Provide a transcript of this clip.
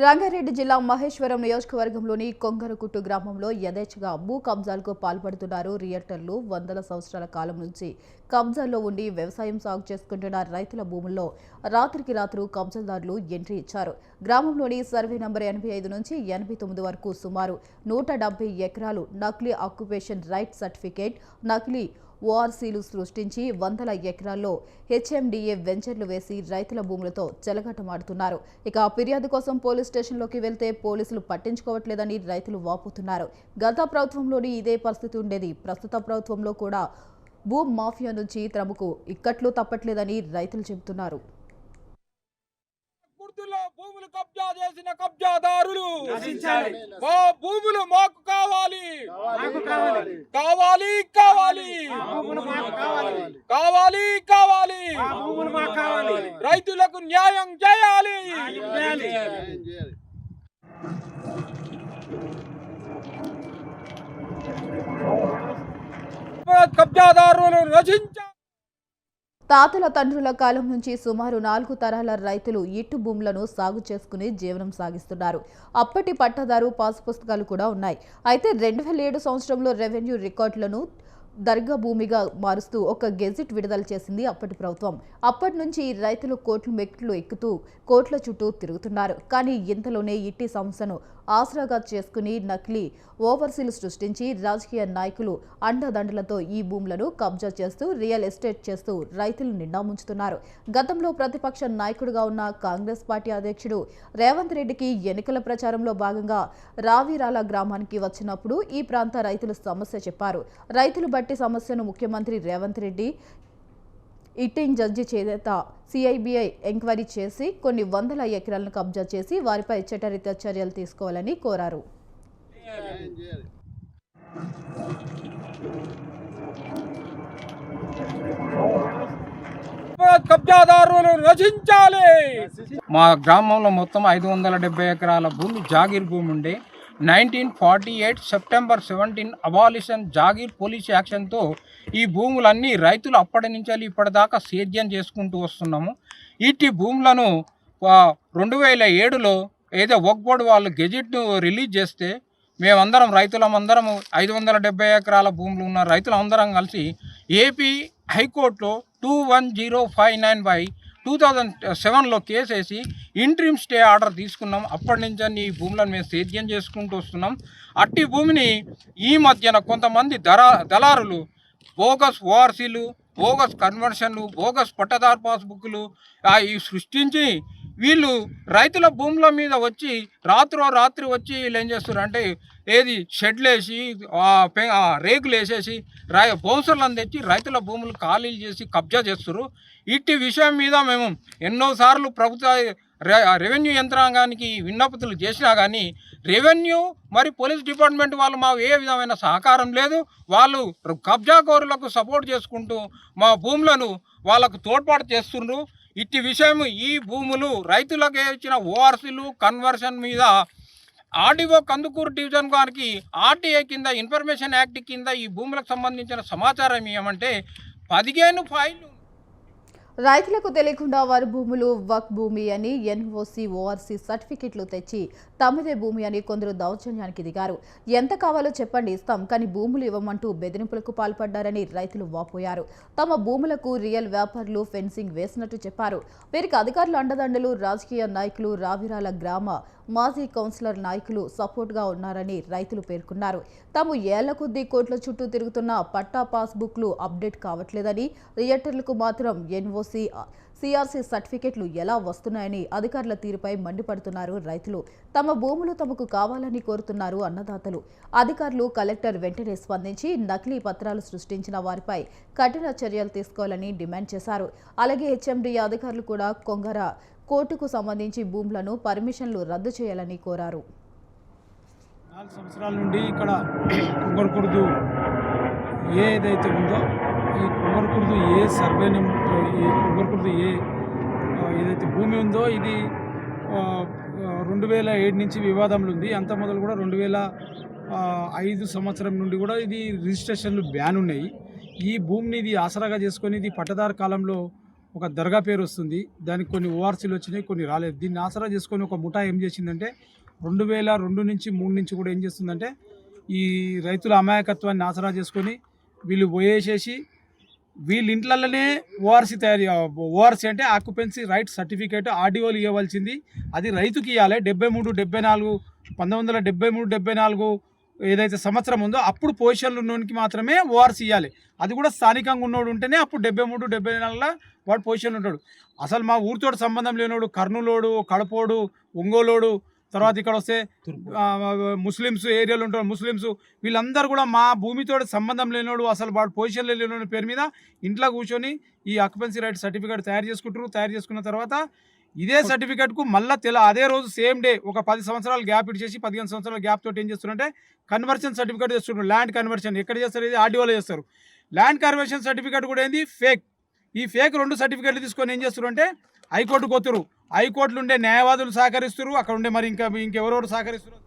రంగారెడ్డి జిల్లా మహేశ్వరం నియోజకవర్గంలోని కొంగరకుట్టు గ్రామంలో యథేచ్ఛగా భూ కబ్జాలకు పాల్పడుతున్నారు రియల్టర్లు. వందల సంవత్సరాల కాలం నుంచి కబ్జాల్లో ఉండి వ్యవసాయం సాగు చేసుకుంటున్న రైతుల భూముల్లో రాత్రికి రాత్రు కబ్జాదారులు ఎంట్రీ ఇచ్చారు. గ్రామంలోని సర్వే నంబర్ 85 నుంచి 89 వరకు సుమారు 170 ఎకరాలు నకిలీ ఆక్యుపేషన్ రైట్ సర్టిఫికేట్, నకిలీ ఓఆర్సీలు సృష్టించి వందల ఎకరాల్లో హెచ్ఎండిఏ వెంచర్లు వేసి రైతుల భూములతో చెలగాటమాడుతున్నారు. ఇక ఫిర్యాదు కోసం పోలీస్ స్టేషన్లోకి వెళ్తే పోలీసులు పట్టించుకోవట్లేదని రైతులు వాపోతున్నారు. గత ప్రభుత్వంలోని ఇదే పరిస్థితి ఉండేది. ప్రస్తుత ప్రభుత్వంలో కూడా భూ మాఫియా నుంచి తమకు ఇక్కట్లు తప్పట్లేదని రైతులు చెబుతున్నారు. భూములు కబ్జా చేసిన కబ్జాదారులు మా భూములు మాకు కావాలి కావాలి కావాలి కావాలి కావాలి రైతులకు న్యాయం చేయాలి. కబ్జాదారులను రచించాలి. తాతల తండ్రుల కాలం నుంచి సుమారు 4 తరాల రైతులు ఇట్టు భూములను సాగు చేసుకుని జీవనం సాగిస్తున్నారు. అప్పటి పట్టాదారు పాసు పుస్తకాలు కూడా ఉన్నాయి. అయితే 2007 సంవత్సరంలో రెవెన్యూ రికార్డులను దర్గా భూమిగా మారుస్తూ ఒక గెజిట్ విడుదల చేసింది అప్పటి ప్రభుత్వం. అప్పటి నుంచి రైతులు కోట్ల మెట్లు ఎక్కుతూ కోట్ల చుట్టూ తిరుగుతున్నారు. కానీ ఇంతలోనే ఇట్టి సమస్యను ఆసరాగా చేసుకుని నకిలీ ఓవర్సీలు సృష్టించి రాజకీయ నాయకులు అండదండలతో ఈ భూములను కబ్జా చేస్తూ రియల్ ఎస్టేట్ చేస్తూ రైతులు నిండా ముంచుతున్నారు. గతంలో ప్రతిపక్ష నాయకుడిగా ఉన్న కాంగ్రెస్ పార్టీ అధ్యక్షుడు రేవంత్ రెడ్డికి ఎన్నికల ప్రచారంలో భాగంగా రావిరాల గ్రామానికి వచ్చినప్పుడు ఈ ప్రాంత రైతులు సమస్య చెప్పారు. రైతులు బట్టి సమస్యను ముఖ్యమంత్రి రేవంత్ రెడ్డి ఇట్టింగ్ జడ్జి చేత సిఐబిఐ ఎంక్వైరీ చేసి కొన్ని వందల ఎకరాలను కబ్జా చేసి వారిపై చట్టరీత్యా చర్యలు తీసుకోవాలని కోరారు. కబ్జాదారులను రచించాలి. మా గ్రామంలో మొత్తం 570 ఎకరాల భూమి జాగీర్ భూమి ఉండే 1948 సెప్టెంబర్ 17 అబాలిషన్ జాగీర్ పోలీస్ యాక్షన్తో ఈ భూములన్నీ రైతులు అప్పటి నుంచి ఇప్పటిదాకా సేద్యం చేసుకుంటూ వస్తున్నాము. ఇట్టి భూములను 2007లో ఏదో వక్ఫ్ బోర్డు వాళ్ళు గెజిట్ను రిలీజ్ చేస్తే మేమందరం రైతులమందరం 570 ఎకరాల భూములు ఉన్న రైతులందరం కలిసి ఏపీ హైకోర్టులో 21059/2007లో కేసు వేసి ఇంట్రీమ్ స్టే ఆర్డర్ తీసుకున్నాం. అప్పటి నుంచి ఈ భూములను మేము సేద్యం చేసుకుంటూ వస్తున్నాం. అట్టి భూమిని ఈ మధ్యన కొంతమంది దళారులు బోగస్ ఓఆర్సీలు, బోగస్ కన్వర్షన్లు, బోగస్ పట్టదారు పాస్బుక్లు ఇవి సృష్టించి వీళ్ళు రైతుల భూముల మీద వచ్చి రాత్రి వచ్చి వీళ్ళు ఏం చేస్తారు అంటే ఏది షెడ్లు వేసి రేకులు వేసేసి బౌన్సర్లను తెచ్చి రైతుల భూములు ఖాళీలు చేసి కబ్జా చేస్తారు. ఇట్టి విషయం మీద మేము ఎన్నోసార్లు ప్రభుత్వ రెవెన్యూ యంత్రాంగానికి విన్నపతులు చేసినా కానీ రెవెన్యూ మరి పోలీస్ డిపార్ట్మెంట్ వాళ్ళు మా ఏ విధమైన సహకారం లేదు. వాళ్ళు కబ్జాకోరులకు సపోర్ట్ చేసుకుంటూ మా భూములను వాళ్ళకు తోడ్పాటు చేస్తుండ్రు. ఇట్టి విషయం ఈ భూములు రైతులకు ఇచ్చిన ఓఆర్సీలు కన్వర్షన్ మీద ఆర్డీఓ కందుకూరు డివిజన్ గారికి ఆర్టీఐ కింద ఇన్ఫర్మేషన్ యాక్ట్ కింద ఈ భూములకు సంబంధించిన సమాచారం ఏమంటే 15 ఫైళ్ళు రైతులకు తెలియకుండా వారి భూములు వక్ భూమి అని ఎన్ఓసి ఓఆర్సీ సర్టిఫికెట్లు తెచ్చి తమదే భూమి అని కొందరు దౌర్జన్యానికి దిగారు. ఎంత కావాలో చెప్పండి ఇస్తాం, కానీ భూములు ఇవ్వమంటూ బెదిరింపులకు పాల్పడ్డారని రైతులు వాపోయారు. తమ భూములకు రియల్ వ్యాపారులు ఫెన్సింగ్ వేసినట్టు చెప్పారు. వీరికి అధికారులు అండదండలు, రాజకీయ నాయకులు, రావిరాల గ్రామ మాజీ కౌన్సిలర్ నాయకులు సపోర్ట్గా ఉన్నారని రైతులు పేర్కొన్నారు. తాము ఏళ్ల కొద్దీ కోట్ల చుట్టూ తిరుగుతున్న పట్టా పాస్బుక్లు అప్డేట్ కావట్లేదని, రియల్టర్లకు మాత్రం ఎన్ఓసి సిఆర్సీ సర్టిఫికెట్లు ఎలా వస్తున్నాయని అధికారుల తీరుపై మండిపడుతున్నారు రైతులు. తమ భూములు తమకు కావాలని కోరుతున్నారు అన్నదాతలు. అధికారులు, కలెక్టర్ వెంటనే స్పందించి నకిలీ పత్రాలు సృష్టించిన వారిపై కఠిన చర్యలు తీసుకోవాలని డిమాండ్ చేశారు. అలాగే హెచ్ఎండిఏ అధికారులు కూడా కొంగర కోర్టుకు సంబంధించి భూములను పర్మిషన్లు రద్దు చేయాలని కోరారు. 4 సంవత్సరాల నుండి ఇక్కడ కుంగరకుర్దు ఏదైతే ఉందో ఈ కుంగరకుర్దు ఏ సర్వే ఈ కుంగరకుర్దు ఏదైతే భూమి ఉందో ఇది 2007 నుంచి వివాదంలో ఉంది. అంత మొదలు కూడా 2005 సంవత్సరం నుండి కూడా ఇది రిజిస్ట్రేషన్లు బ్యాన్ ఉన్నాయి. ఈ భూమిని ఇది ఆసరాగా చేసుకొని ఇది పట్టదారు కాలంలో ఒక దర్గా పేరు వస్తుంది, దానికి కొన్ని ఓఆర్సీలు వచ్చినాయి, కొన్ని రాలేదు. దీన్ని ఆసరా చేసుకొని ఒక ముఠా ఏం చేసిందంటే 2002 నుంచి 3 నుంచి కూడా ఏం చేస్తుందంటే ఈ రైతుల అమాయకత్వాన్ని ఆసరా చేసుకొని వీళ్ళు పోయేసేసి వీళ్ళ ఇంట్లలోనే ఓఆర్సీ అంటే ఆక్యుపెన్సీ రైట్ సర్టిఫికేట్ ఆర్డీఓలు ఇవ్వవలసింది అది రైతుకి ఇవ్వాలి. 1973 ఏదైతే సంవత్సరం ఉందో అప్పుడు పొజిషన్లు ఉన్నోనికి మాత్రమే ఓఆర్సీ ఇవ్వాలి. అది కూడా స్థానికంగా ఉన్నోడు ఉంటేనే అప్పుడు 73-74 వాడు పొజిషన్లు ఉంటాడు. అసలు మా ఊరితో సంబంధం లేనోడు కర్నూలోడు, కడపోడు, ఒంగోలోడు, తర్వాత ఇక్కడ వస్తే ముస్లిమ్స్ ఏరియాలో ఉంటారు, ముస్లిమ్స్ వీళ్ళందరూ కూడా మా భూమితో సంబంధం లేనోడు, అసలు వాడు పొజిషన్లో లేనోడు పేరు మీద ఇంట్లో కూర్చొని ఈ ఆక్యుపెన్సీ రైట్ సర్టిఫికేట్ తయారు చేసుకున్న తర్వాత ఇదే సర్టిఫికేట్కు మళ్ళీ అదే రోజు సేమ్ డే ఒక 10 సంవత్సరాలు గ్యాప్ ఇచ్చేసి 15 సంవత్సరాల గ్యాప్ తోటి ఏం చేస్తున్నారంటే కన్వర్షన్ సర్టిఫికేట్ చేస్తున్నారు. ల్యాండ్ కన్వర్షన్ ఎక్కడ చేస్తారు? ఇది ఆర్డీఓలో చేస్తారు. ల్యాండ్ కన్వర్షన్ సర్టిఫికేట్ కూడా ఏంది ఫేక్. ఈ ఫేక్ 2 సర్టిఫికేట్లు తీసుకొని ఏం చేస్తారు అంటే హైకోర్టుకు పోతున్నారు. హైకోర్టులు ఉండే న్యాయవాదులు సహకరిస్తారు, అక్కడ ఉండే మరి ఇంకెవరెవరు సహకరిస్తారు.